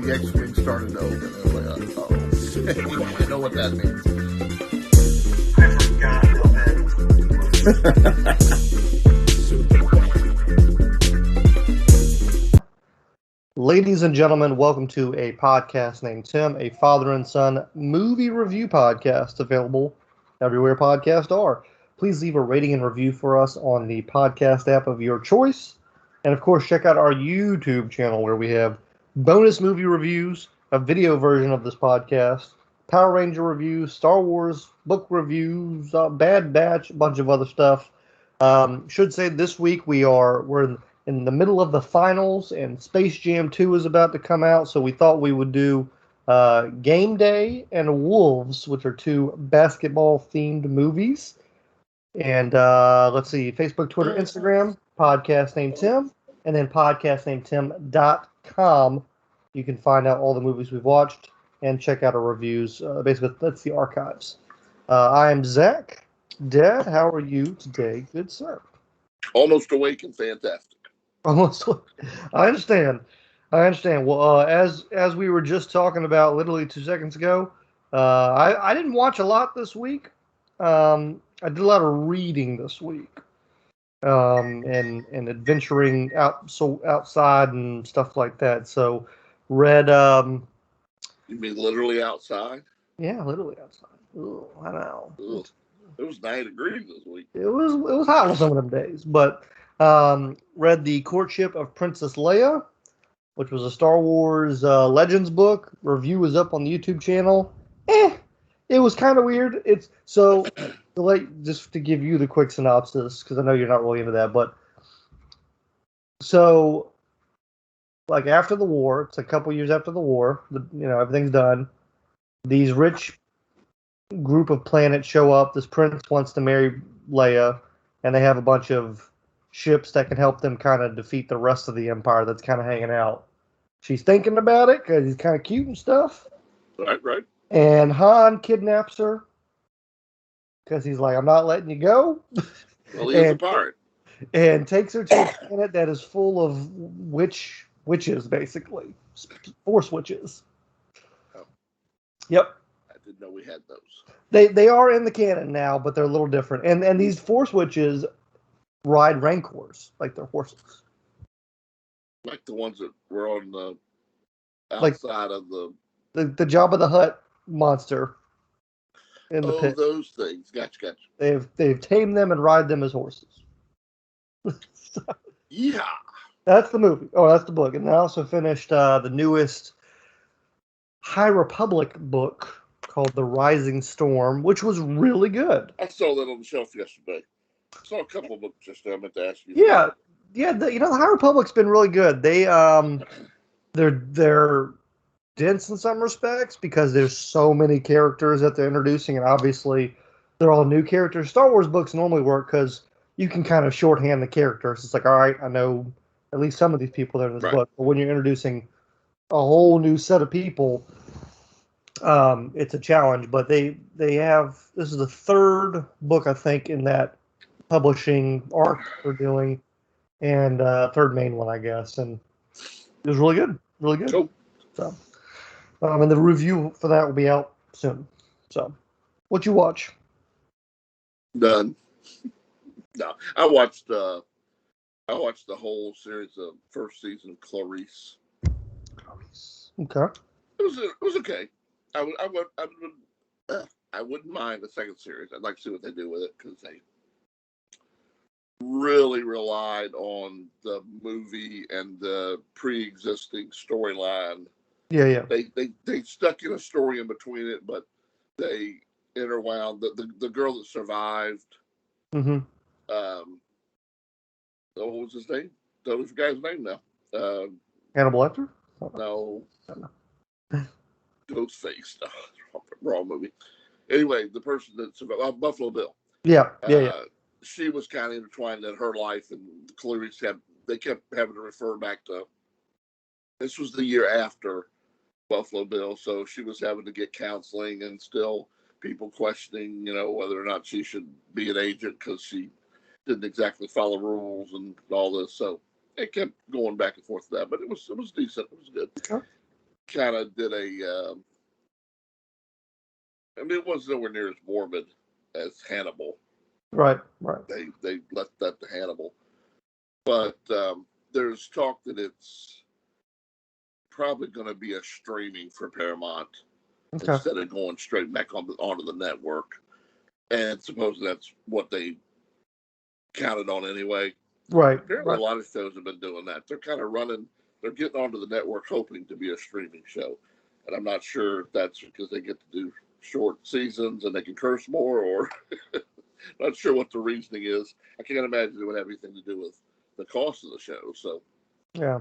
the X-Wing started to open. I was like, oh. I know what that means. Ladies and gentlemen, welcome to a podcast named Tim, a father and son movie review podcast available everywhere podcasts are. Please leave a rating and review for us on the podcast app of your choice. And of course, check out our YouTube channel where we have bonus movie reviews, a video version of this podcast, Power Ranger reviews, Star Wars book reviews, Bad Batch, a bunch of other stuff. Should say this week we're in the middle of the finals, and Space Jam 2 is about to come out, so we thought we would do Game Day and Wolves, which are two basketball-themed movies. And let's see, Facebook, Twitter, Instagram, podcast named Tim, and then podcastnamedtim.com. You can find out all the movies we've watched and check out our reviews. Basically, that's the archives. I am Zach. Dad, how are you today, good sir? Almost awake and fantastic. Almost. I understand. Well, as we were just talking about literally 2 seconds ago, I didn't watch a lot this week. I did a lot of reading this week, and adventuring outside and stuff like that. So read. You mean literally outside? Yeah, literally outside. Ooh, I know. Ugh. It was 9 degrees this week. It was hot on some of them days, but read The Courtship of Princess Leia, which was a Star Wars Legends book. Review is up on the YouTube channel. It was kind of weird. It's so just to give you the quick synopsis, because I know you're not really into that, but so like after the war, it's a couple years after the war. Everything's done. These rich group of planets show up. This prince wants to marry Leia, and they have a bunch of ships that can help them kind of defeat the rest of the empire that's kind of hanging out. She's thinking about it because he's kind of cute and stuff. Right. And Han kidnaps her because he's like, I'm not letting you go. Well, he's a pirate. And takes her to a planet that is full of witches, basically. Force witches. Oh. Yep. I didn't know we had those. They are in the canon now, but they're a little different. And these Force witches ride Rancors like they're horses. Like the ones that were on the outside of the Jabba the Hutt monster in the pit. Those things. Gotcha. They've tamed them and ride them as horses. Yeah. That's the movie. Oh, that's the book. And I also finished the newest High Republic book called The Rising Storm, which was really good. I saw that on the shelf yesterday. I saw a couple of books yesterday. I meant to ask you. Yeah. The High Republic's been really good. They're dense in some respects because there's so many characters that they're introducing, and obviously they're all new characters. Star Wars books normally work because you can kind of shorthand the characters. It's like, all right, I know at least some of these people that are in this book, but when you're introducing a whole new set of people, it's a challenge. But they have, this is the third book I think in that publishing arc they're doing, and third main one, I guess, and it was really good. Cool. So, and the review for that will be out soon. So, what you watch? Done. No, I watched the whole series of first season of Clarice. Okay. It was okay. I wouldn't mind the second series. I'd like to see what they do with it because they really relied on the movie and the pre-existing storyline. Yeah. They stuck in a story in between it, but they interwound the girl that survived. Mm-hmm. What was his name? Totally forgot his name now. Hannibal Lecter? No. Ghostface. Wrong movie. Anyway, the person that survived, Buffalo Bill. Yeah. She was kind of intertwined in her life, and Clarice they kept having to refer back to. This was the year after Buffalo Bill, so she was having to get counseling, and still people questioning, whether or not she should be an agent because she didn't exactly follow rules and all this. So it kept going back and forth with that, but it was decent. It was good. Okay. kind of did I mean, it wasn't nowhere near as morbid as Hannibal. Right. They left that to Hannibal. But there's talk that it's probably going to be a streaming for Paramount instead of going straight back onto the network. And supposedly that's what they counted on anyway. Right. Apparently a lot of shows have been doing that. They're kind of they're getting onto the network hoping to be a streaming show. And I'm not sure if that's because they get to do short seasons and they can curse more, or not sure what the reasoning is. I can't imagine it would have anything to do with the cost of the show. So yeah.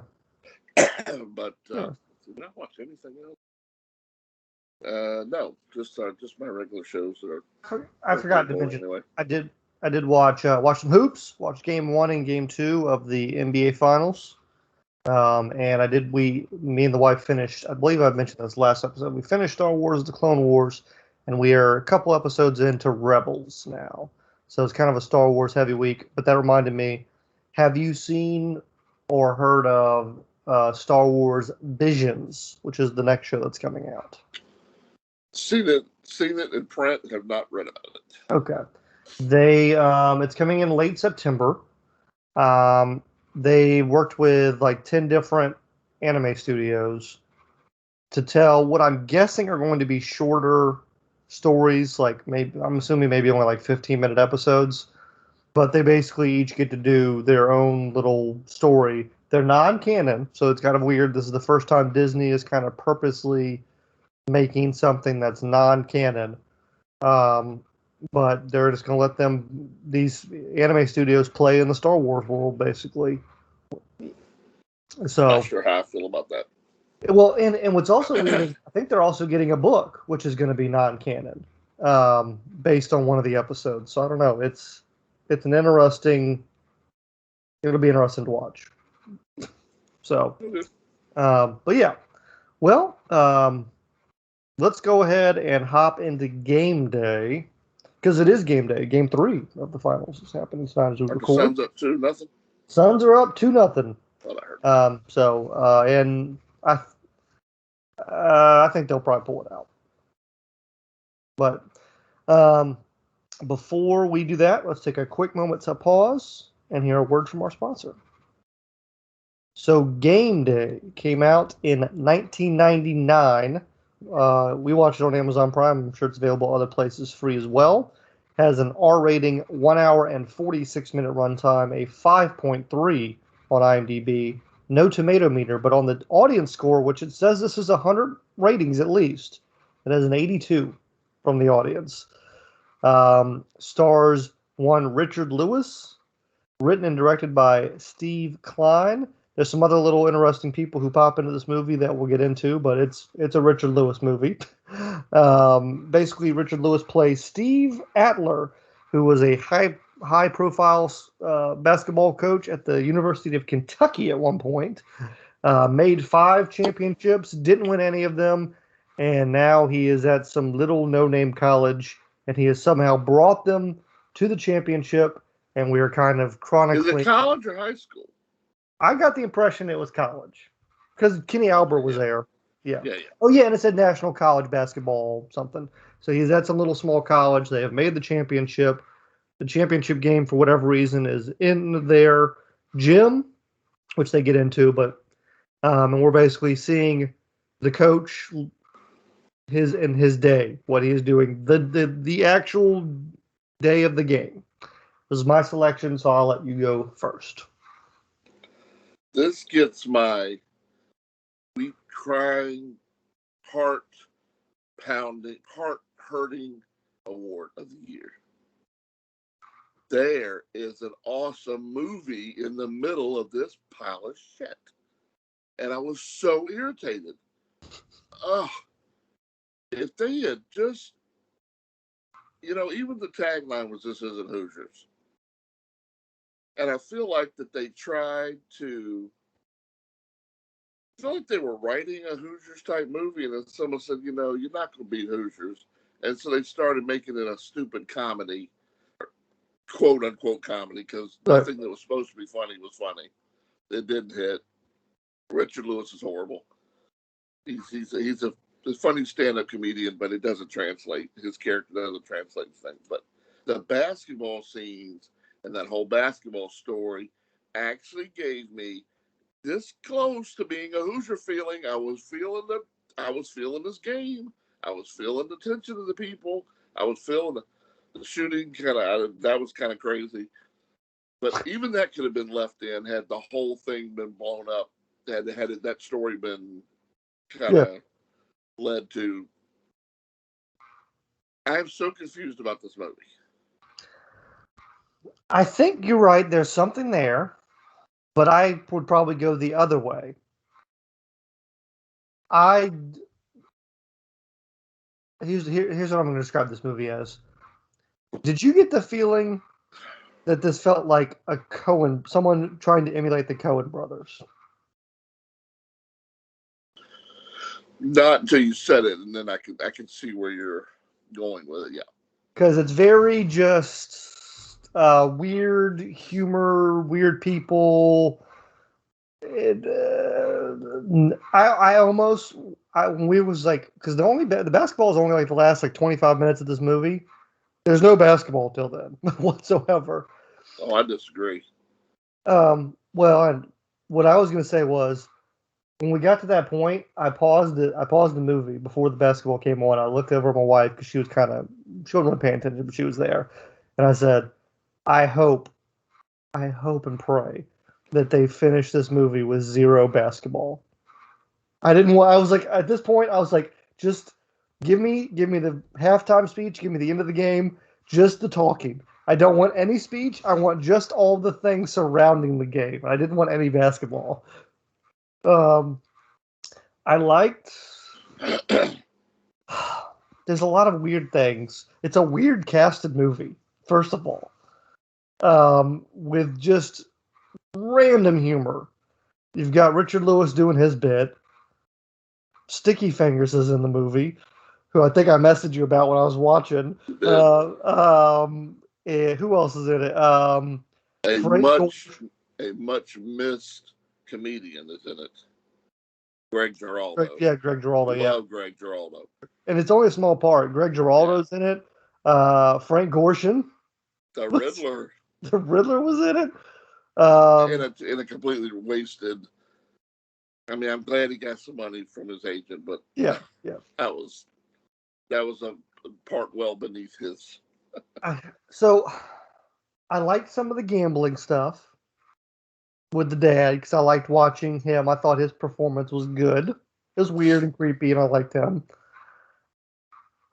But did I not watch anything else? No, just my regular shows that are. I forgot to mention. Anyway. I did watch some hoops. Watched Game 1 and Game 2 of the NBA Finals. And me and the wife finished, I believe I mentioned this last episode, we finished Star Wars The Clone Wars, and we are a couple episodes into Rebels now. So it's kind of a Star Wars heavy week, but that reminded me, have you seen or heard of Star Wars Visions, which is the next show that's coming out? Seen it in print, have not read about it. Okay. It's coming in late September. They worked with like 10 different anime studios to tell what I'm guessing are going to be shorter stories, I'm assuming maybe only like 15-minute episodes, but they basically each get to do their own little story. They're non-canon, so it's kind of weird. This is the first time Disney is kind of purposely making something that's non-canon. But they're just going to let these anime studios play in the Star Wars world, basically. So, not sure how I feel about that. Well, and what's also weird is I think they're also getting a book, which is going to be non-canon, based on one of the episodes. So I don't know. It'll be interesting to watch. So, but yeah. Well, let's go ahead and hop into game day. Because it is game day. Game 3 of the finals is happening tonight as we record. Suns up 2-0. Suns are up 2-0. Thought I heard. And I think they'll probably pull it out. But before we do that, let's take a quick moment to pause and hear a word from our sponsor. So Game Day came out in 1999. We watched it on Amazon Prime. I'm sure it's available other places free as well. Has an R rating, 1 hour and 46-minute runtime, a 5.3 on IMDb. No tomato meter, but on the audience score, which it says this is 100 ratings at least, it has an 82 from the audience. Stars one Richard Lewis, written and directed by Steve Klein. There's some other little interesting people who pop into this movie that we'll get into, but it's a Richard Lewis movie. Basically, Richard Lewis plays Steve Adler, who was a high-profile basketball coach at the University of Kentucky at one point. Made 5 championships, didn't win any of them, and now he is at some little no-name college, and he has somehow brought them to the championship, and we are kind of chronicling. Is it college or high school? I got the impression it was college because Kenny Albert was there. Yeah. Yeah. Oh, yeah, and it said National College Basketball something. So he's at some little small college. They have made the championship. The championship game, for whatever reason, is in their gym, which they get into. But and we're basically seeing the coach in his day, what he is doing, the actual day of the game. This is my selection, so I'll let you go first. This gets my weak crying, heart pounding, heart hurting award of the year. There is an awesome movie in the middle of this pile of shit. And I was so irritated. Oh, if they had just, even the tagline was "This isn't Hoosiers." And I feel like that they tried to, I feel like they were writing a Hoosiers type movie, and then someone said, you're not going to beat Hoosiers. And so they started making it a stupid comedy, quote unquote comedy, because nothing that was supposed to be funny was funny. It didn't hit. Richard Lewis is horrible. He's a funny stand-up comedian, but it doesn't translate. His character doesn't translate things. But the basketball scenes and that whole basketball story actually gave me this close to being a Hoosier feeling. I was feeling this game. I was feeling the tension of the people. I was feeling the shooting. That was kind of crazy. But even that could have been left in had the whole thing been blown up. Had that story been kind of led to. I'm so confused about this movie. I think you're right. There's something there, but I would probably go the other way. Here's what I'm going to describe this movie as. Did you get the feeling that this felt like someone trying to emulate the Coen brothers? Not until you said it, and then I can see where you're going with it. Yeah, because it's very just weird humor, weird people. When we was like, because the basketball is only like the last like 25 minutes of this movie. There's no basketball till then whatsoever. Oh, I disagree. Well, and what I was going to say was, when we got to that point, I paused it. I paused the movie before the basketball came on. I looked over at my wife because she wasn't really paying attention, but she was there, and I said, I hope and pray that they finish this movie with zero basketball. I was like, at this point, I was like, just give me the halftime speech, give me the end of the game, just the talking. I don't want any speech. I want just all the things surrounding the game. I didn't want any basketball. I liked. There's a lot of weird things. It's a weird casted movie, first of all, with just random humor. You've got Richard Lewis doing his bit. Sticky Fingers is in the movie, who I think I messaged you about when I was watching. Who else is in it? A much missed comedian is in it. Greg Giraldo. Greg Giraldo. Love Greg Giraldo. And it's only a small part. Greg Giraldo's in it. Frank Gorshin. The Riddler. The Riddler was in it. In a completely wasted. I mean, I'm glad he got some money from his agent, but yeah, that was a part well beneath his. So, I liked some of the gambling stuff with the dad because I liked watching him. I thought his performance was good. It was weird and creepy, and I liked him.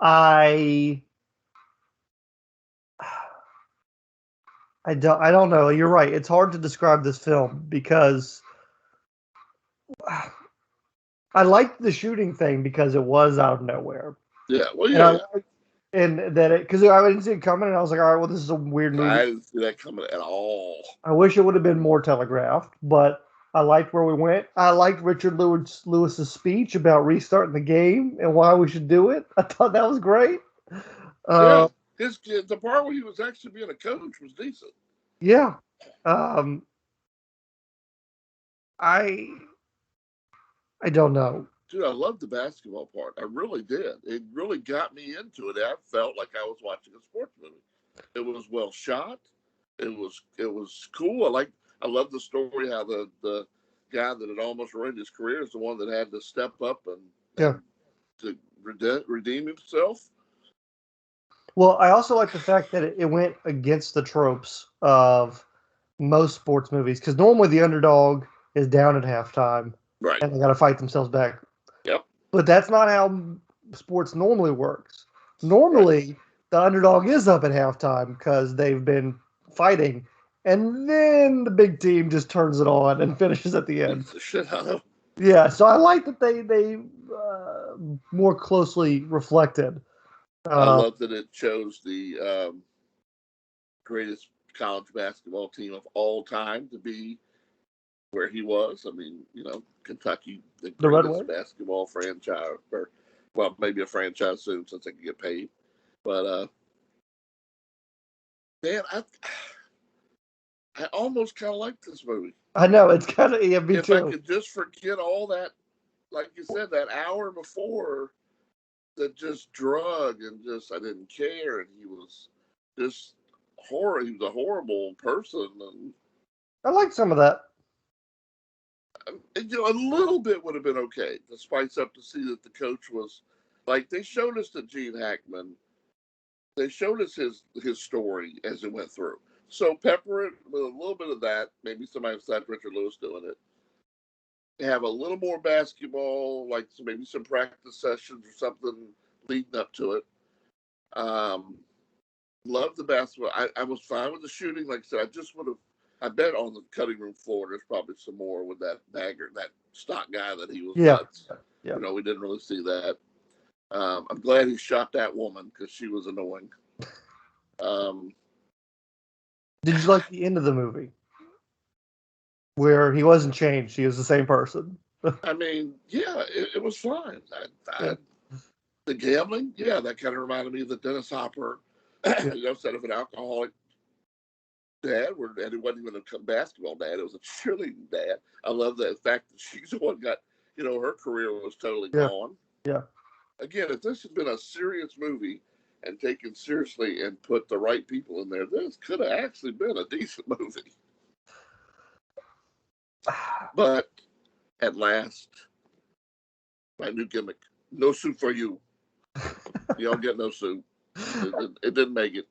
I don't know. You're right. It's hard to describe this film because I liked the shooting thing because it was out of nowhere. Yeah, well, yeah. And that because I didn't see it coming, and I was like, all right, well, this is a weird movie. I didn't see that coming at all. I wish it would have been more telegraphed, but I liked where we went. I liked Richard Lewis's speech about restarting the game and why we should do it. I thought that was great. Yeah, the part where he was actually being a coach was decent. Yeah. I don't know. Dude, I loved the basketball part. I really did. It really got me into it. I felt like I was watching a sports movie. It was well shot. It was cool. I love the story how the guy that had almost ruined his career is the one that had to step up and to redeem himself. Well, I also like the fact that it went against the tropes of most sports movies because normally the underdog is down at halftime, right, and they got to fight themselves back. Yep. But that's not how sports normally works. Normally, the underdog is up at halftime because they've been fighting, and then the big team just turns it on and finishes at the end. Shit out of. Yeah, so I like that they more closely reflected. I love that it chose the greatest college basketball team of all time to be where he was. I mean, Kentucky, the greatest basketball franchise, or maybe a franchise soon since they can get paid. But man, I almost kind of like this movie. I know it's kind of me if too. I could just forget all that like you said, that hour before, that just drug and just I didn't care, and he was just horrible. He was a horrible person, and I like some of that. a little bit would have been okay to spice up to see that the coach was like they showed us that Gene Hackman. They showed us his story as it went through. So pepper it with a little bit of that. Maybe somebody besides Richard Lewis doing it. Have a little more basketball, like maybe some practice sessions or something leading up to it. Love the basketball. I was fine with the shooting. Like I said, I just would have. I bet on the cutting room floor, there's probably some more with that bagger, that stock guy that he was nuts. Yeah. We didn't really see that. I'm glad he shot that woman because she was annoying. Did you like the end of the movie where he wasn't changed? He was the same person. I mean, yeah, it was fine. The gambling, yeah, that kind of reminded me of the Dennis Hopper, instead of an alcoholic dad, and it wasn't even a basketball dad, it was a cheerleading dad. I love the fact that she's the one got, her career was totally gone. Yeah. Again, if this had been a serious movie and taken seriously and put the right people in there, this could have actually been a decent movie. But at last, my new gimmick, no soup for you. You don't get no soup. It didn't make it.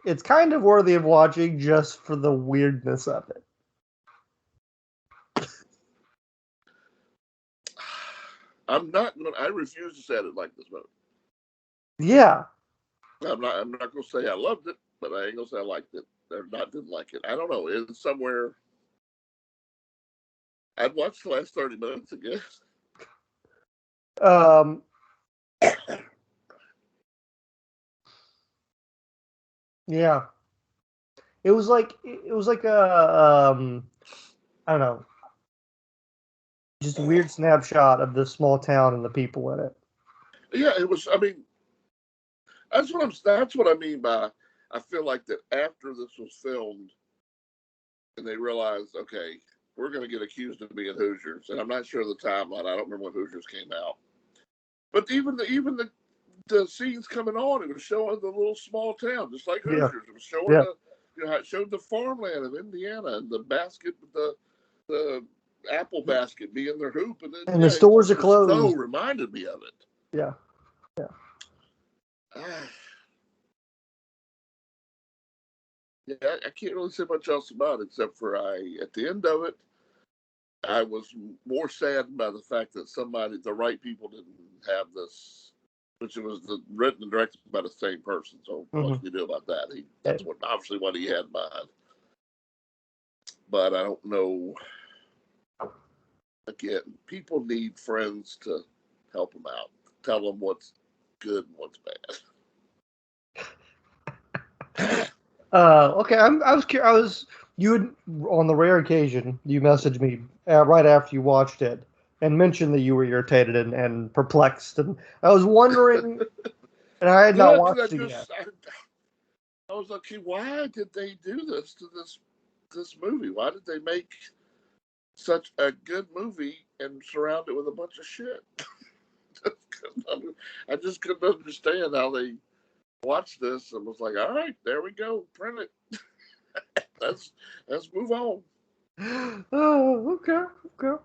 It's kind of worthy of watching just for the weirdness of it. I refuse to say I didn't like this movie. Yeah. I'm not gonna say I loved it, but I ain't gonna say I liked it or didn't like it. I don't know. It's somewhere. I'd watch the last 30 minutes, I guess. Yeah. It was like a I don't know, just a weird snapshot of this small town and the people in it. Yeah, it was. I mean, that's what I mean by I feel like that after this was filmed, and they realized, okay, we're going to get accused of being Hoosiers, and I'm not sure of the timeline. I don't remember when Hoosiers came out, but even the scenes coming on, it was showing the little small town, just like Hoosiers. Yeah. It was showing it showed the farmland of Indiana and the basket, the apple basket being their hoop, and then the stores are closed. So reminded me of it. Yeah. Yeah, I can't really say much else about it except for at the end of it, I was more saddened by the fact that the right people didn't have this, which it was written and directed by the same person. So what can you do about that? That's obviously what he had in mind. But I don't know. Again, people need friends to help them out, tell them what's good and what's bad. Okay, I was you had, on the rare occasion you messaged me right after you watched it and mentioned that you were irritated and perplexed, and I was wondering, and I had not watched it yet. I was like, why did they do this to this movie? Why did they make such a good movie and surround it with a bunch of shit? I just couldn't understand how they watched this and was like, all right, there we go, print it. let's move on. Oh, okay.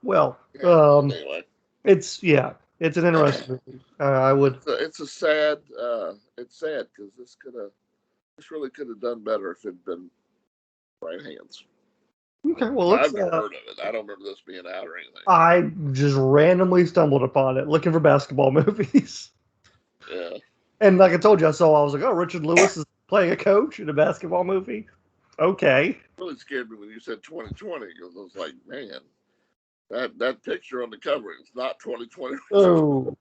Well, anyway, it's an interesting movie. I would. It's sad because this really could have done better if it'd been right hands. Okay, well, I've never heard of it. I don't remember this being out or anything. I just randomly stumbled upon it looking for basketball movies. Yeah. And like I told you, I was like, oh, Richard Lewis is playing a coach in a basketball movie. Okay. It really scared me when you said 2020 because I was like, man, that picture on the cover is not 2020. Oh.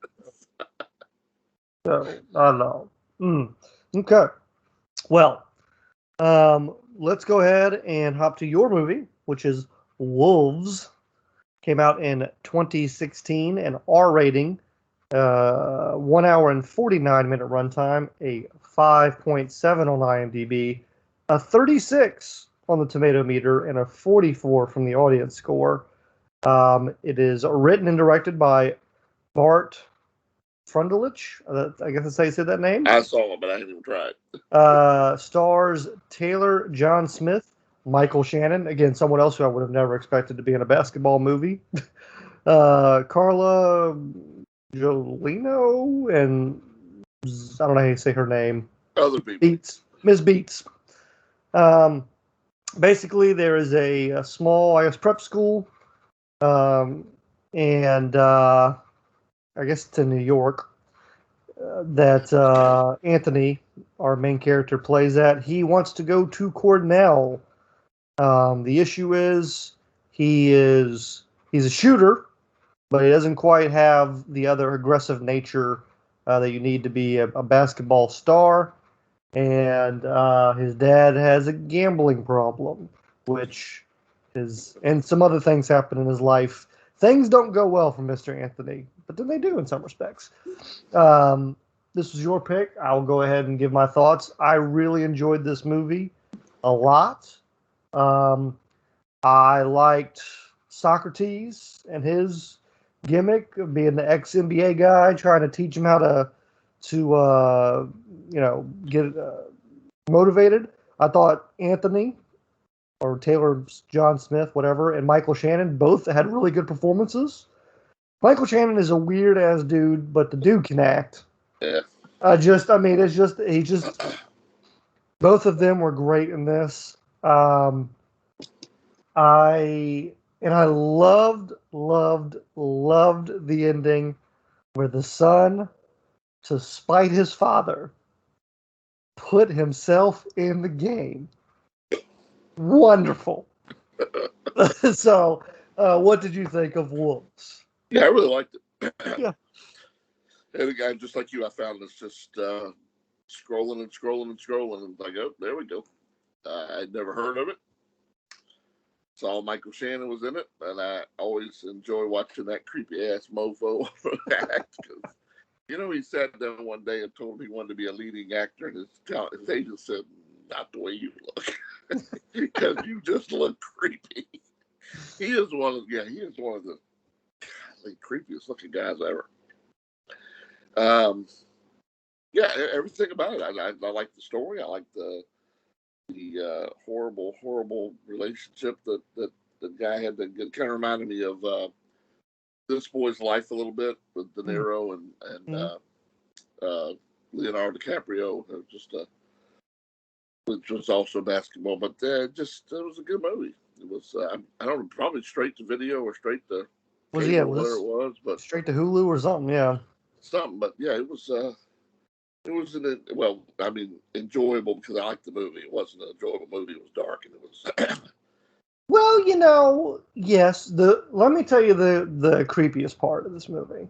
So, I don't know. Okay. Well, let's go ahead and hop to your movie, which is Wolves. Came out in 2016, an R rating, 1 hour and 49-minute runtime, a 5.7 on IMDb, a 36 on the tomato meter, and a 44 from the audience score. It is written and directed by Bart Frundelich. I guess that's how you say that name. I saw it, but I didn't even try it. Stars Taylor John Smith, Michael Shannon, again, someone else who I would have never expected to be in a basketball movie. Carla Jolino, and I don't know how you say her name. Other people. Beats. Ms. Beats. Basically, there is a small, I guess, prep school, and I guess it's in New York, that Anthony, our main character, plays at. He wants to go to Cornell. The issue is he's a shooter, but he doesn't quite have the other aggressive nature that you need to be a basketball star. And his dad has a gambling problem, and some other things happen in his life. Things don't go well for Mr. Anthony, but then they do in some respects. This was your pick. I'll go ahead and give my thoughts. I really enjoyed this movie a lot. I liked Socrates and his gimmick of being the ex-NBA guy, trying to teach him how to get motivated. I thought Anthony, or Taylor John Smith, whatever, and Michael Shannon both had really good performances. Michael Shannon is a weird ass dude, but the dude can act. Yeah. Both of them were great in this. I loved the ending where the son, to spite his father, put himself in the game. Wonderful. So, what did you think of Wolves? Yeah, I really liked it. Yeah. And again, just like you, I found this just scrolling and like, oh, there we go. I'd never heard of it. Saw Michael Shannon was in it, and I always enjoy watching that creepy ass mofo act. He sat down one day and told me he wanted to be a leading actor, and his agent said, "Not the way you look, because you just look creepy." He is one of the creepiest looking guys ever. Yeah, everything about it. I like the story. I like the horrible relationship that the guy had. That kind of reminded me of This Boy's Life a little bit with De Niro and Leonardo DiCaprio. Which was also basketball, but it was a good movie. It was I don't know, probably straight to video or straight to cable, whatever it was, but straight to Hulu or something. Yeah, something. But yeah, it was enjoyable because I liked the movie. It wasn't an enjoyable movie. It was dark and it was. Well, yes. Let me tell you the creepiest part of this movie.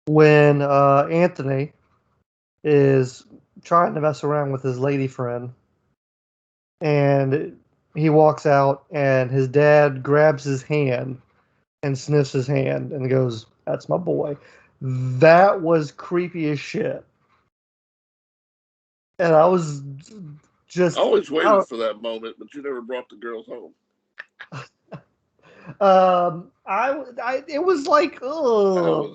When Anthony is trying to mess around with his lady friend, and he walks out, and his dad grabs his hand and sniffs his hand and goes, "That's my boy." That was creepy as shit. And I was just... I always waited for that moment, but you never brought the girls home. It was like, oh.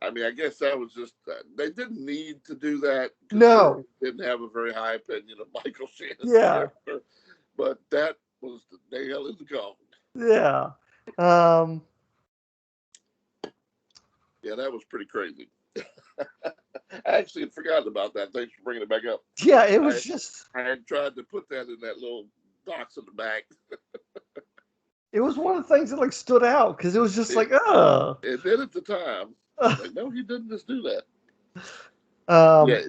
I guess that was just, they didn't need to do that. No. They didn't have a very high opinion of Michael Shannon. Yeah. But that was the nail in the coffin. Yeah. Yeah, that was pretty crazy. I actually had forgotten about that. Thanks for bringing it back up. Yeah, it was I had tried to put that in that little box in the back. It was one of the things that stood out because it was just It did at the time. No, he didn't just do that.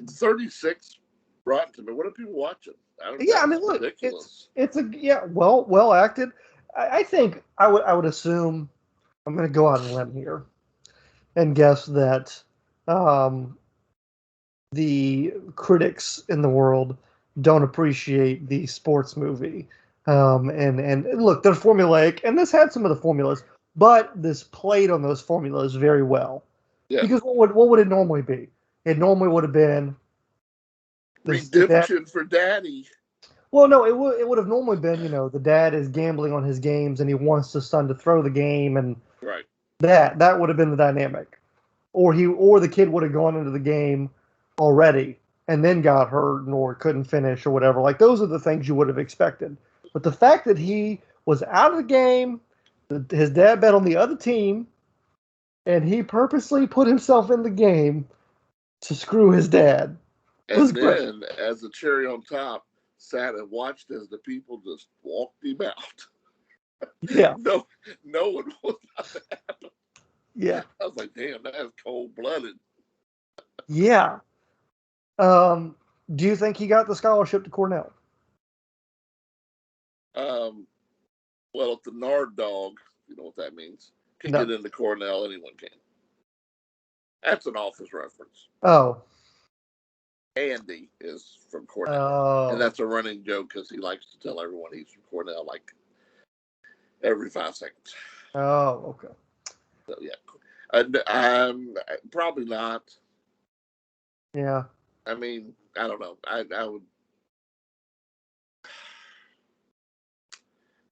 36 Rotten Tomatoes. What are people watching? Look, ridiculous. It's well acted. I think I would assume, I'm going to go out on a limb here and guess that the critics in the world don't appreciate the sports movie. And look, they're formulaic, and this had some of the formulas, but this played on those formulas very well. Yeah. Because what would it normally be? It normally would have been redemption for Daddy. Well, no, it would have normally been, the dad is gambling on his games and he wants his son to throw the game, and Right. that would have been the dynamic. Or the kid would have gone into the game already and then got hurt or couldn't finish or whatever. Like, those are the things you would have expected. But the fact that he was out of the game, his dad bet on the other team, and he purposely put himself in the game to screw his dad. And then, as the cherry on top, sat and watched as the people just walked him out. Yeah. No one was not to happen. Yeah. I was like, damn, that's cold blooded. Yeah. Do you think he got the scholarship to Cornell? Well, if the Nard dog, you know what that means, can No. get into Cornell, anyone can. That's an Office reference. Oh. Andy is from Cornell. Oh. And that's a running joke because he likes to tell everyone he's from Cornell like every 5 seconds. Oh, okay. So, yeah. Probably not. Yeah. I mean, I don't know. I would.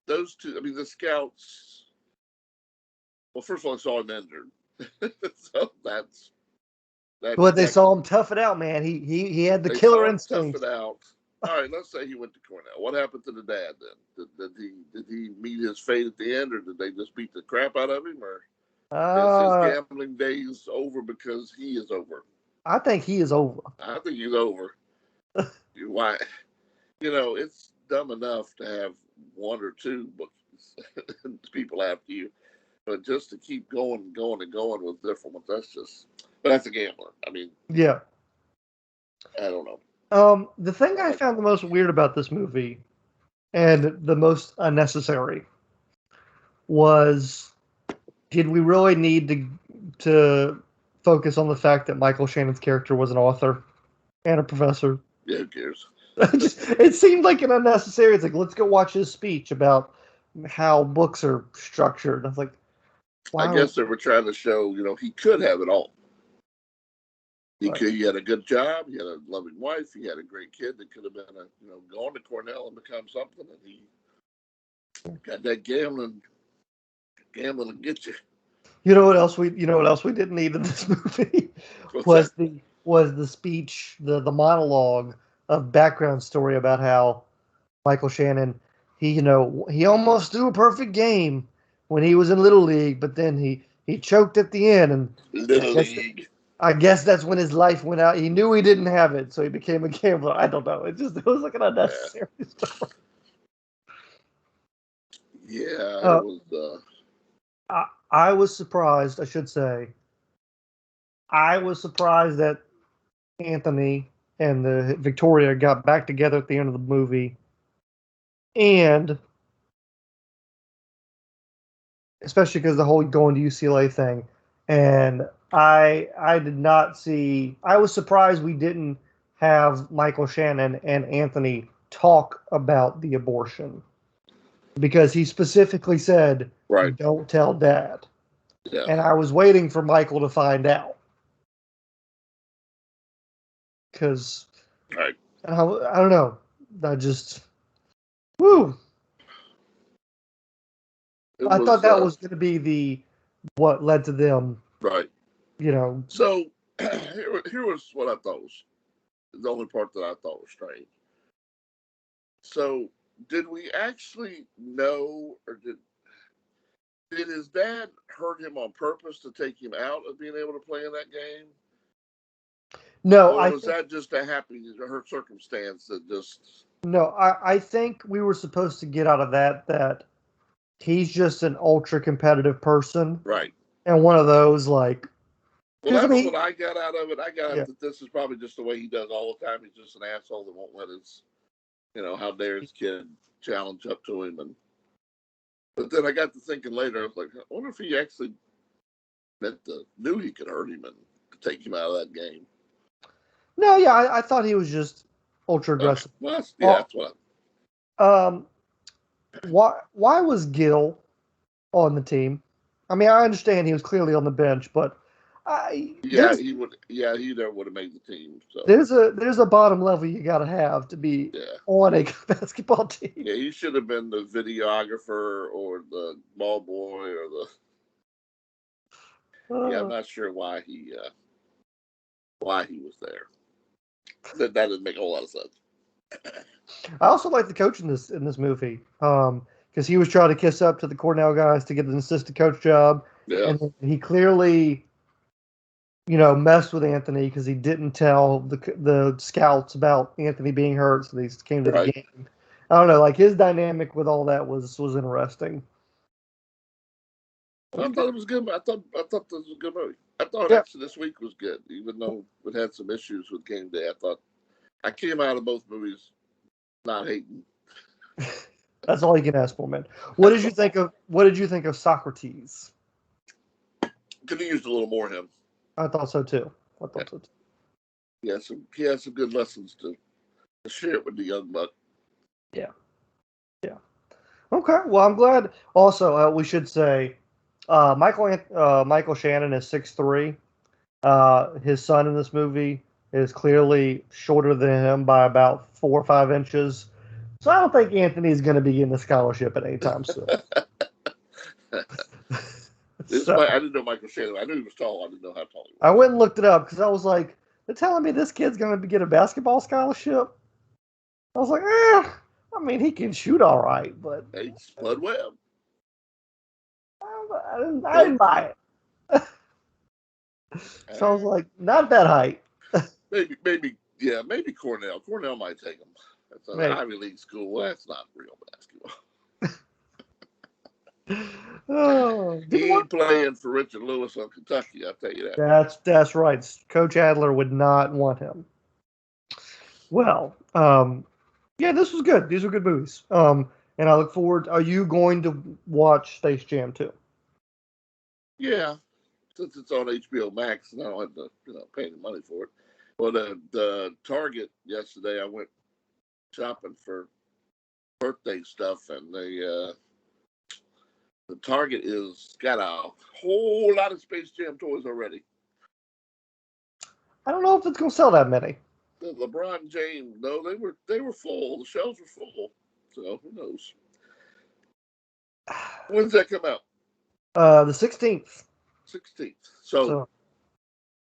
Those two, I mean, the scouts. Well, first of all, I saw him injured. So that's. But they saw him tough it out, man. He had the killer instinct. Tough it out. All right, let's say he went to Cornell. What happened to the dad then? Did he meet his fate at the end, or did they just beat the crap out of him, or is his gambling days over because he is over? I think he is over. I think he's over. Why? It's dumb enough to have one or two bookies, people after you, but just to keep going and going and going with different ones, but that's a gambler. I mean, yeah. I don't know. The thing I found the most weird about this movie, and the most unnecessary, was, did we really need to focus on the fact that Michael Shannon's character was an author and a professor? Yeah, who cares? It seemed like an unnecessary. It's like, let's go watch his speech about how books are structured. I was like, wow. I guess they were trying to show, he could have it all. He had a good job. He had a loving wife. He had a great kid that could have been, gone to Cornell and become something. And he got that gambling to get you. You know what else we didn't need in this movie was the speech, the monologue of background story about how Michael Shannon, he almost threw a perfect game when he was in Little League, but then he choked at the end, and Little League. I guess that's when his life went out. He knew he didn't have it, so he became a gambler. I don't know. It was like an unnecessary story. Yeah, it was. I was surprised, I should say. I was surprised that Anthony and Victoria got back together at the end of the movie. And especially because the whole going to UCLA thing. And I did not see... I was surprised we didn't have Michael Shannon and Anthony talk about the abortion. Because he specifically said, right, don't tell Dad. Yeah. And I was waiting for Michael to find out. Because right. I don't know. I just... Woo! I thought that was going to be what led to them. Right. So, here was what I thought was the only part that I thought was strange. So, did we actually know, or did his dad hurt him on purpose to take him out of being able to play in that game? No, or was that just a her circumstance that just... No, I think we were supposed to get out of that he's just an ultra competitive person. Right. And one of those, like... Well, that's what I got out of it. I got that this is probably just the way he does all the time. He's just an asshole that won't let his, how dare his kid challenge up to him. But then I got to thinking later, I was like, I wonder if he actually knew he could hurt him and take him out of that game. No, yeah, I thought he was just ultra aggressive. That's what. Why was Gil on the team? I mean, I understand he was clearly on the bench, but Yeah, he would. Yeah, he never would have made the team. So there's a bottom level you got to have to be yeah, on a basketball team. yeah, he should have been the videographer or the ball boy or the. Yeah, I'm not sure why he was there. That doesn't make a whole lot of sense. I also like the coach in this movie, because he was trying to kiss up to the Cornell guys to get an assistant coach job, Yeah, and he clearly, messed with Anthony because he didn't tell the scouts about Anthony being hurt, so they came to the right. game. I don't know, like his dynamic with all that was interesting. I thought it was good. I thought this was a good movie. I thought Yeah, actually this week was good, even though it had some issues with game day. I thought I came out of both movies not hating. that's all you can ask for, man. What did you think of Socrates? Could have used a little more of him. I thought so too. Yeah. He has some good lessons to share with the young buck. Yeah. Yeah. Okay. Well, I'm glad. Also, we should say, Michael Shannon is 6'3". His son in this movie is clearly shorter than him by about 4 or 5 inches. So I don't think Anthony's going to be getting a scholarship at any time soon. I didn't know Michael Shannon. I knew he was tall. I didn't know how tall he was. I went and looked it up because I was like, they're telling me this kid's going to get a basketball scholarship. I was like, I mean, he can shoot all right, but Hey, Spud Webb. I didn't buy it. So I was like, not that height. maybe Cornell. Cornell might take him. That's an Ivy League school. Well, that's not real basketball. He ain't playing for Richard Lewis on Kentucky, I'll tell you that. That's right. Coach Adler would not want him. Well, yeah, this was good. These were good movies. And I look forward. Are you going to watch Space Jam 2? Yeah, since it's on HBO Max, and I don't have to, pay any money for it. Well, the Target yesterday, I went shopping for birthday stuff, and the Target is got a whole lot of Space Jam toys already. I don't know if it's going to sell that many. The LeBron James, no, they were full. The shelves were full. So who knows? When's that come out? The 16th. 16th. So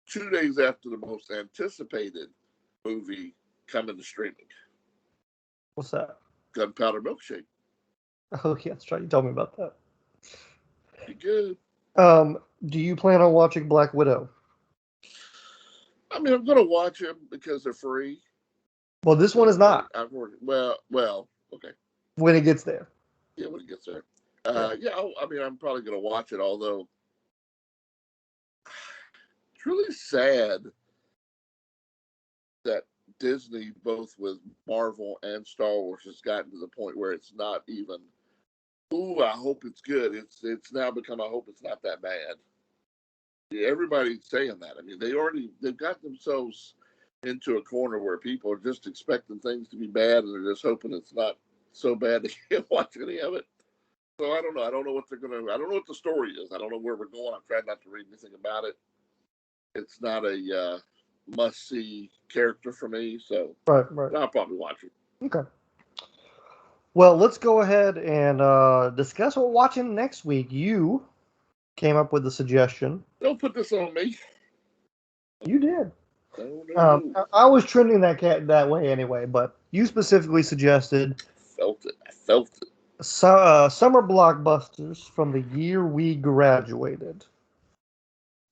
2 days after the most anticipated movie coming to streaming. What's that? Gunpowder Milkshake. Oh yeah, that's right. You told me about that. Pretty good. Do you plan on watching Black Widow? I mean, I'm gonna watch them because they're free. Well, this one is not. I've heard. Well, okay. When it gets there. Yeah, when it gets there. I mean, I'm probably gonna watch it. Although, it's really sad that Disney, both with Marvel and Star Wars, has gotten to the point where it's not even. Ooh, I hope it's good. It's now become. I hope it's not that bad. Yeah, everybody's saying that. I mean, they've got themselves into a corner where people are just expecting things to be bad, and they're just hoping it's not so bad they can't watch any of it. So I don't know. I don't know what I don't know what the story is. I don't know where we're going. I'm trying not to read anything about it. It's not a must-see character for me, so right. I'll probably watch it. Okay. Well, let's go ahead and discuss what we're watching next week. You came up with a suggestion. Don't put this on me. You did. No. I was trending that way anyway, but you specifically suggested. I felt it. Summer blockbusters from the year we graduated.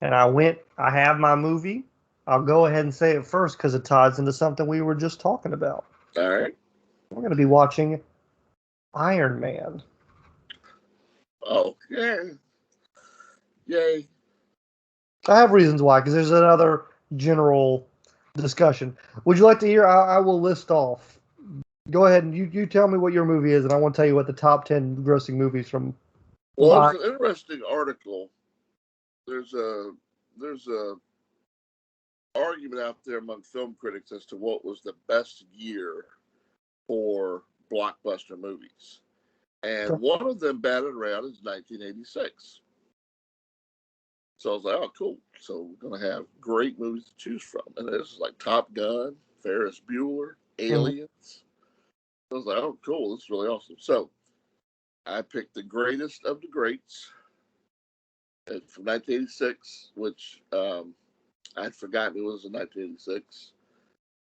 And I have my movie. I'll go ahead and say it first because it ties into something we were just talking about. All right. We're going to be watching Iron Man. Oh, yeah. Yay. I have reasons why, because there's another general discussion. Would you like to hear? I will list off. Go ahead and you tell me what your movie is, and I want to tell you what the top 10 grossing movies from. Well, it's an interesting article. There's a argument out there among film critics as to what was the best year for blockbuster movies, and one of them batted around is 1986. So I was like, oh, cool. So we're going to have great movies to choose from. And this is like Top Gun, Ferris Bueller, Aliens. I was like, oh, cool. This is really awesome. So I picked the greatest of the greats from 1986, which I'd forgotten it was in 1986.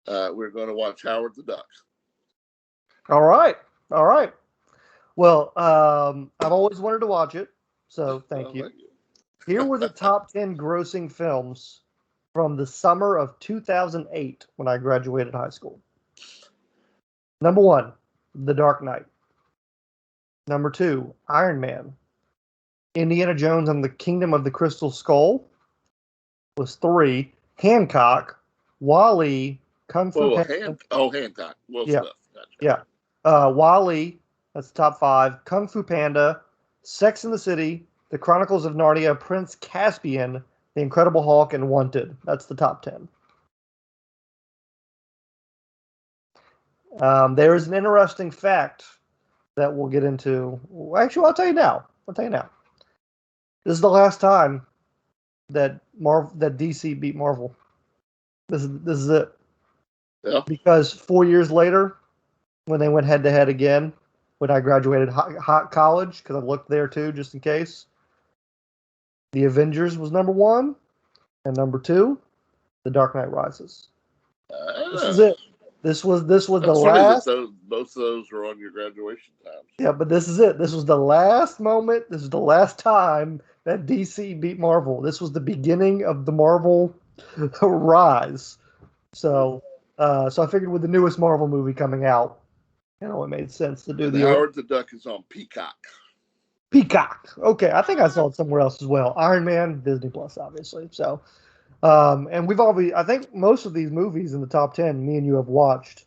We're going to watch Howard the Duck. All right. All right. Well, I've always wanted to watch it, so thank you. Here were the top 10 grossing films from the summer of 2008 when I graduated high school. Number 1, The Dark Knight. Number 2, Iron Man. Indiana Jones and the Kingdom of the Crystal Skull was 3. Hancock, WALL-E, Kung Fu Panda. Hancock. Will Yeah. Smith. Yeah. Gotcha. WALL-E, that's the top 5. Kung Fu Panda, Sex and the City, The Chronicles of Narnia, Prince Caspian, The Incredible Hulk, and Wanted. That's the top 10. There is an interesting fact that we'll get into. Actually, I'll tell you now. This is the last time that DC beat Marvel. This is it. Yeah. Because 4 years later, when they went head to head again, when I graduated college, because I looked there too, just in case. The Avengers was number 1, and number 2, The Dark Knight Rises. This is it. This was the last. Both of those were on your graduation times. Yeah, but this is it. This was the last moment. This is the last time that DC beat Marvel. This was the beginning of the Marvel rise. So I figured with the newest Marvel movie coming out, it made sense to do the Howard the Duck is on Peacock. Okay, I think I saw it somewhere else as well. Iron Man, Disney Plus, obviously. So, and I think most of these movies in the top 10, me and you have watched,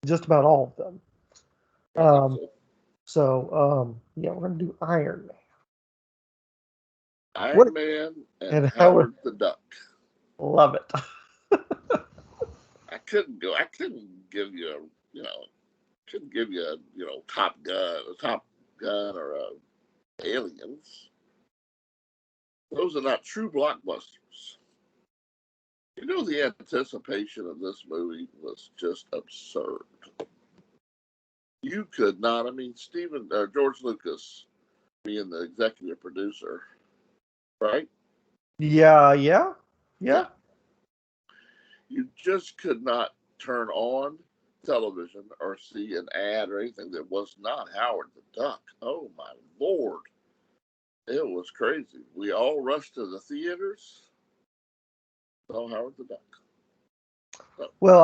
just about all of them. Yeah, we're gonna do Iron Man. Man and Howard the Duck. Love it. I couldn't give you Top Gun or Aliens. Those are not true blockbusters. The anticipation of this movie was just absurd. You could not. I mean, George Lucas being the executive producer, right? Yeah. You just could not turn on television or see an ad or anything that was not Howard the Duck. Oh my Lord. It was crazy. We all rushed to the theaters. Saw Howard the Duck. So. Well,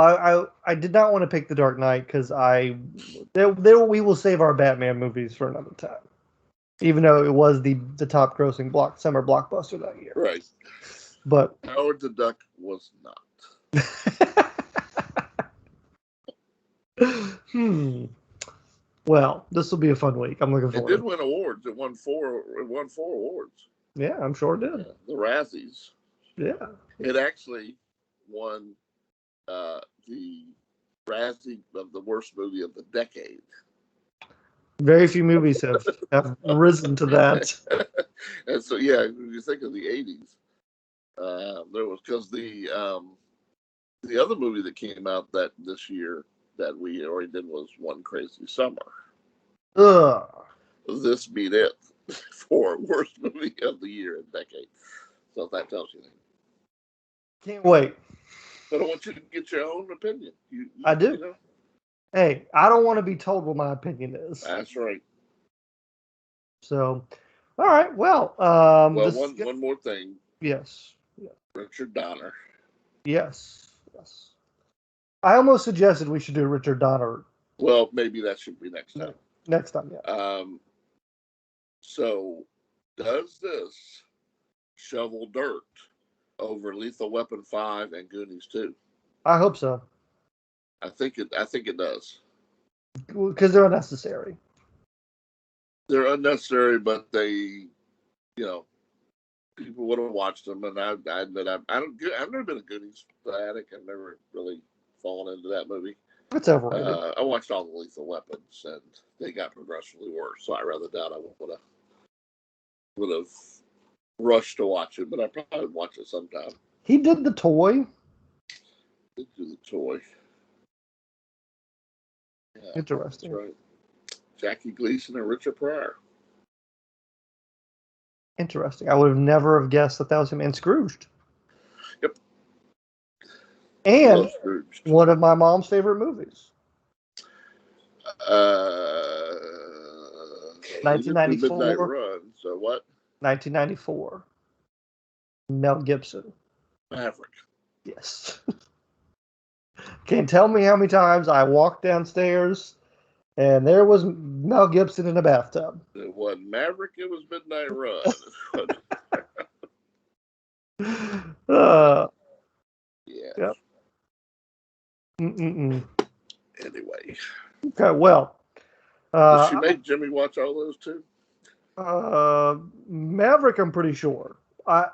I did not want to pick The Dark Knight because we will save our Batman movies for another time. Even though it was the top grossing summer blockbuster that year. Right. But Howard the Duck was not. Well, this will be a fun week. I'm looking forward. It did win awards. It won four awards. Yeah, I'm sure it did. Yeah, the Razzies. Yeah. It actually won the Razzie of the worst movie of the decade. Very few movies have risen to that. And so, yeah, if you think of the 80s, there was, because the other movie that came out this year that we already did was One Crazy Summer. Ugh. This beat it for worst movie of the year and decade. So if that tells you anything. Can't wait. But I want you to get your own opinion. I do. Hey, I don't want to be told what my opinion is. That's right. So, all right. Well, one more thing. Yes. Richard Donner. Yes. I almost suggested we should do Richard Donner. Well, maybe that should be next time. Next time, yeah. So, does this shovel dirt over Lethal Weapon 5 and Goonies 2? I hope so. I think it does. Because they're unnecessary. They're unnecessary, but they, people would have watched them. And I admit I've never been a Goonies fanatic. I've never really fallen into that movie. It's overrated. I watched all the Lethal Weapons, and they got progressively worse. So I rather doubt I would have rush to watch it, but I probably would watch it sometime. He did The Toy. Do the toy. Yeah, Interesting. that's right. Jackie Gleason and Richard Pryor. Interesting. I would have never have guessed that was him. And Scrooged. Yep. And Love Scrooged. one of my mom's favorite movies. 1994. Midnight Run. So what? 1994. Mel Gibson. Maverick. Yes. Can't tell me how many times I walked downstairs and there was Mel Gibson in a bathtub. It wasn't Maverick, it was Midnight Run. Yeah. Yep. Anyway. Okay, well. Did she make Jimmy watch all those too? Maverick, I'm pretty sure. I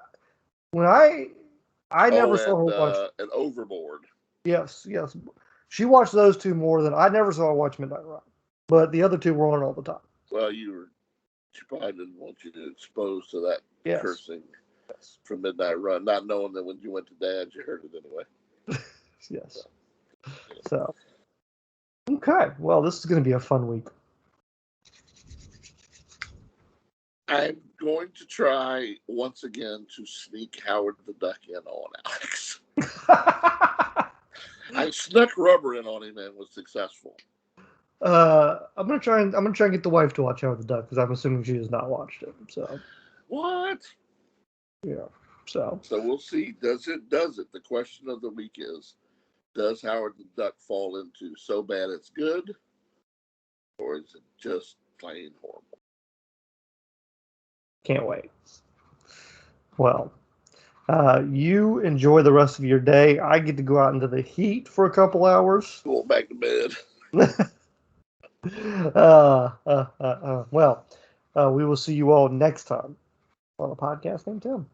never saw her watch. And Overboard. Yes. She watched those two more than I never saw her watch Midnight Run. But the other two were on all the time. Well, she probably didn't want you to expose to that cursing from Midnight Run, not knowing that when you went to Dad's, you heard it anyway. Yes. So, okay. Well, this is going to be a fun week. I'm going to try once again to sneak Howard the Duck in on Alex. I snuck Rubber in on him and was successful. I'm gonna try and get the wife to watch Howard the Duck because I'm assuming she has not watched it. So what? Yeah. So we'll see. Does it? The question of the week is: does Howard the Duck fall into so bad it's good, or is it just plain horrible? Can't wait. Well, you enjoy the rest of your day. I get to go out into the heat for a couple hours. Go back to bed. Well, we will see you all next time on a podcast named Tim.